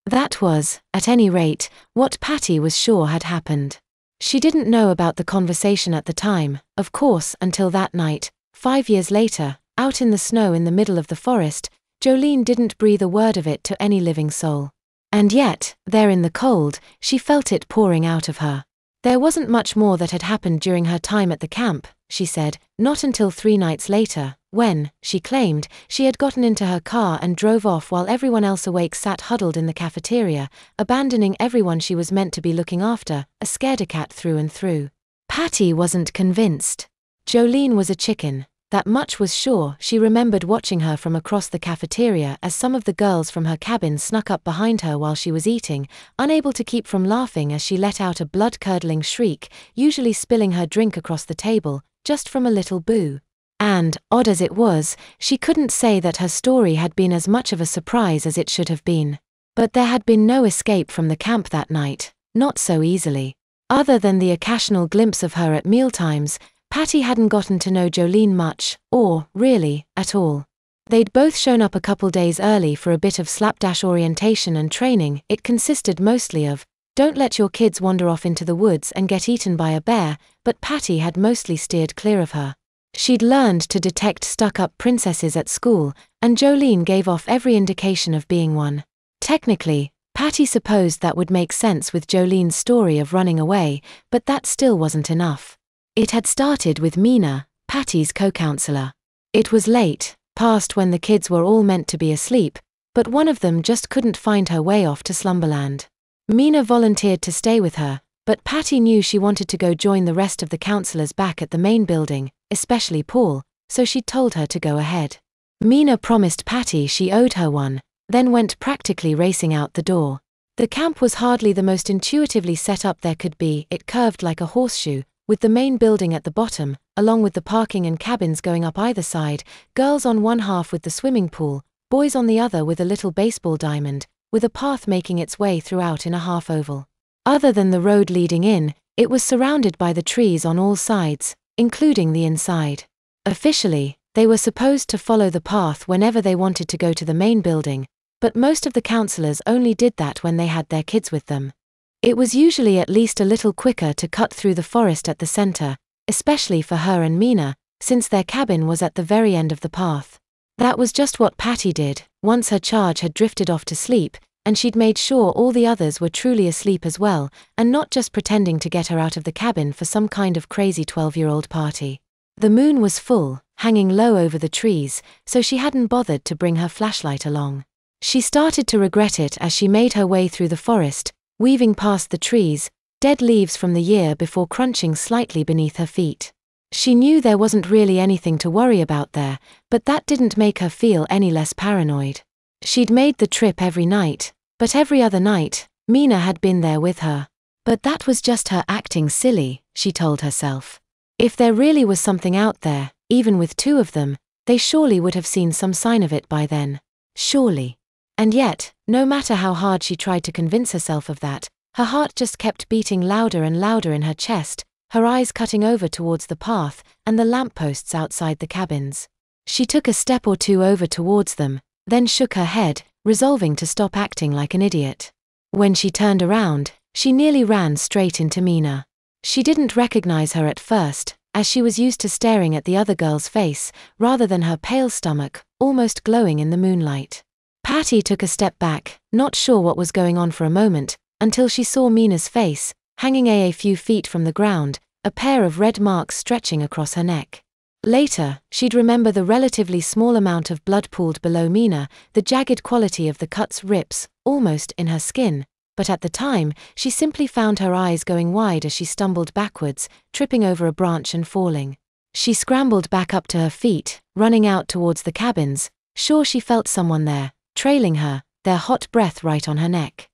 That was, at any rate, what Patty was sure had happened. She didn't know about the conversation at the time, of course, until that night, 5 years later, out in the snow in the middle of the forest. Jolene didn't breathe a word of it to any living soul. And yet, there in the cold, she felt it pouring out of her. There wasn't much more that had happened during her time at the camp, she said, not until 3 nights later, when, she claimed, she had gotten into her car and drove off while everyone else awake sat huddled in the cafeteria, abandoning everyone she was meant to be looking after, a scaredy-cat through and through. Patty wasn't convinced. Jolene was a chicken. That much was sure. She remembered watching her from across the cafeteria as some of the girls from her cabin snuck up behind her while she was eating, unable to keep from laughing as she let out a blood-curdling shriek, usually spilling her drink across the table, just from a little boo. And, odd as it was, she couldn't say that her story had been as much of a surprise as it should have been. But there had been no escape from the camp that night, not so easily. Other than the occasional glimpse of her at mealtimes, Patty hadn't gotten to know Jolene much, or, really, at all. They'd both shown up a couple days early for a bit of slapdash orientation and training. It consisted mostly of, don't let your kids wander off into the woods and get eaten by a bear, but Patty had mostly steered clear of her. She'd learned to detect stuck-up princesses at school, and Jolene gave off every indication of being one. Technically, Patty supposed that would make sense with Jolene's story of running away, but that still wasn't enough. It had started with Mina, Patty's co-counselor. It was late, past when the kids were all meant to be asleep, but one of them just couldn't find her way off to Slumberland. Mina volunteered to stay with her, but Patty knew she wanted to go join the rest of the counselors back at the main building, especially Paul, so she told her to go ahead. Mina promised Patty she owed her one, then went practically racing out the door. The camp was hardly the most intuitively set up there could be. It curved like a horseshoe, with the main building at the bottom, along with the parking and cabins going up either side, girls on one half with the swimming pool, boys on the other with a little baseball diamond, with a path making its way throughout in a half-oval. Other than the road leading in, it was surrounded by the trees on all sides, including the inside. Officially, they were supposed to follow the path whenever they wanted to go to the main building, but most of the counselors only did that when they had their kids with them. It was usually at least a little quicker to cut through the forest at the center, especially for her and Mina, since their cabin was at the very end of the path. That was just what Patty did, once her charge had drifted off to sleep, and she'd made sure all the others were truly asleep as well, and not just pretending to get her out of the cabin for some kind of crazy 12-year-old party. The moon was full, hanging low over the trees, so she hadn't bothered to bring her flashlight along. She started to regret it as she made her way through the forest, weaving past the trees, dead leaves from the year before crunching slightly beneath her feet. She knew there wasn't really anything to worry about there, but that didn't make her feel any less paranoid. She'd made the trip every night, but every other night, Mina had been there with her. But that was just her acting silly, she told herself. If there really was something out there, even with 2 of them, they surely would have seen some sign of it by then. Surely. And yet, no matter how hard she tried to convince herself of that, her heart just kept beating louder and louder in her chest, her eyes cutting over towards the path and the lampposts outside the cabins. She took a step or 2 over towards them, then shook her head, resolving to stop acting like an idiot. When she turned around, she nearly ran straight into Mina. She didn't recognize her at first, as she was used to staring at the other girl's face, rather than her pale stomach, almost glowing in the moonlight. Patty took a step back, not sure what was going on for a moment, until she saw Mina's face, hanging a few feet from the ground, a pair of red marks stretching across her neck. Later, she'd remember the relatively small amount of blood pooled below Mina, the jagged quality of the cut's rips, almost in her skin, but at the time, she simply found her eyes going wide as she stumbled backwards, tripping over a branch and falling. She scrambled back up to her feet, running out towards the cabins, sure she felt someone there, trailing her, their hot breath right on her neck.